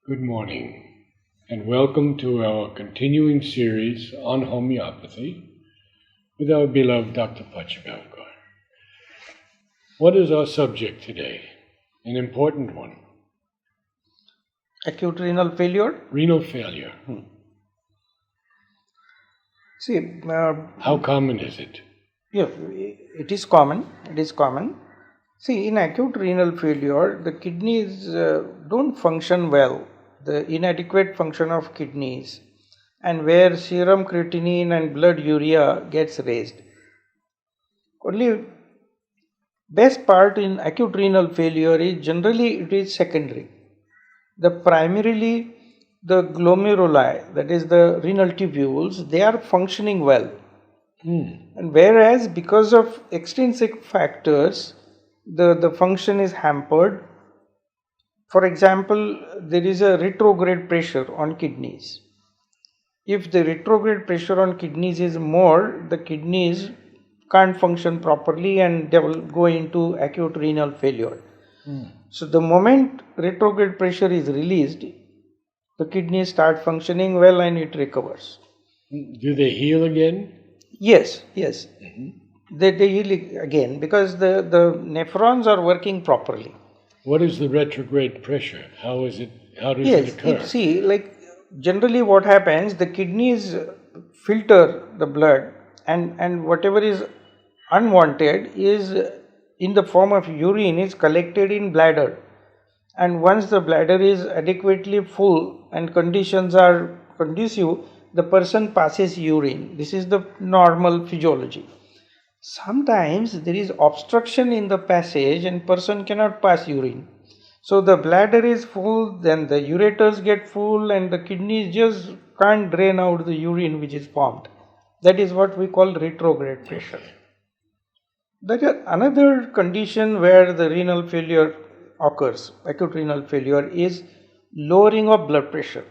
Good morning, and welcome to our continuing series on homeopathy with our beloved Dr. Pachegaonkar. What is our subject today? An important one. Acute renal failure? Renal failure. See, how common is it? Yeah, it is common. See, in acute renal failure, the kidneys don't function well. The inadequate function of kidneys, and where serum creatinine and blood urea gets raised. Only best part in acute renal failure is generally it is secondary. Primarily the glomeruli, that is the renal tubules, they are functioning well. And whereas because of extrinsic factors, the function is hampered. For example, there is a retrograde pressure on kidneys. If the retrograde pressure on kidneys is more, the kidneys can't function properly and they will go into acute renal failure. So the moment retrograde pressure is released, the kidneys start functioning well and it recovers. Do they heal again? Yes. They heal again because the nephrons are working properly. What is the retrograde pressure? How does it occur? Generally what happens, the kidneys filter the blood and whatever is unwanted is in the form of urine is collected in bladder. And once the bladder is adequately full and conditions are conducive, the person passes urine. This is the normal physiology. Sometimes there is obstruction in the passage and person cannot pass urine. So the bladder is full, then the ureters get full and the kidneys just can't drain out the urine which is formed. That is what we call retrograde pressure. There is another condition where the renal failure occurs, acute renal failure, is lowering of blood pressure.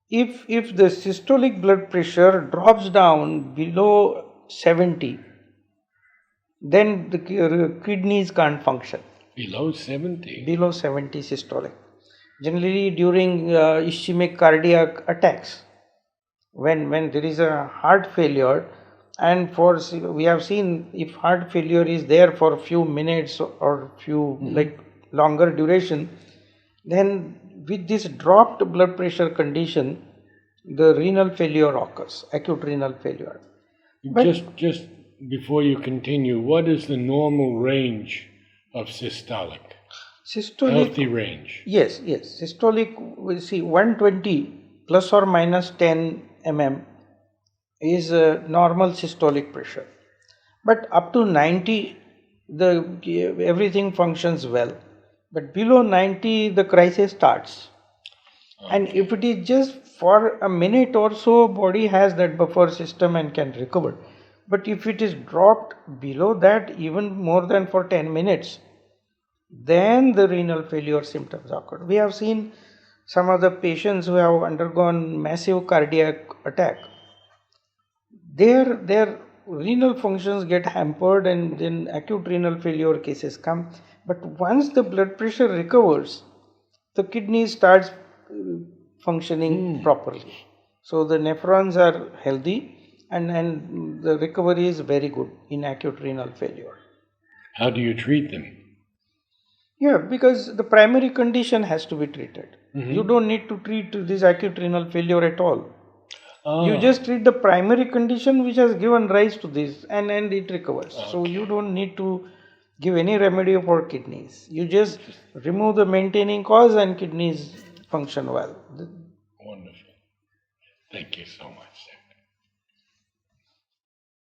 If the systolic blood pressure drops down below 70, then the kidneys can't function. Below 70? Below 70 systolic. Generally during ischemic cardiac attacks, when there is a heart failure, and we have seen if heart failure is there for a few minutes or few longer duration, then with this dropped blood pressure condition, the renal failure occurs, acute renal failure. Just before you continue, what is the normal range of systolic? Healthy range. Yes. Systolic, we see 120 plus or minus 10 mm is a normal systolic pressure. But up to 90, everything functions well. But below 90, the crisis starts. Okay. And if it is just for a minute or so, body has that buffer system and can recover. But if it is dropped below that, even more than for 10 minutes, then the renal failure symptoms occur. We have seen some of the patients who have undergone massive cardiac attack. Their renal functions get hampered and then acute renal failure cases come. But once the blood pressure recovers, the kidney starts functioning properly. So the nephrons are healthy and the recovery is very good in acute renal failure. How do you treat them? Yeah, because the primary condition has to be treated. You don't need to treat this acute renal failure at all. You just treat the primary condition which has given rise to this and it recovers. Okay. So you don't need to give any remedy for kidneys. You just remove the maintaining cause and kidneys function well. Wonderful. Thank you so much.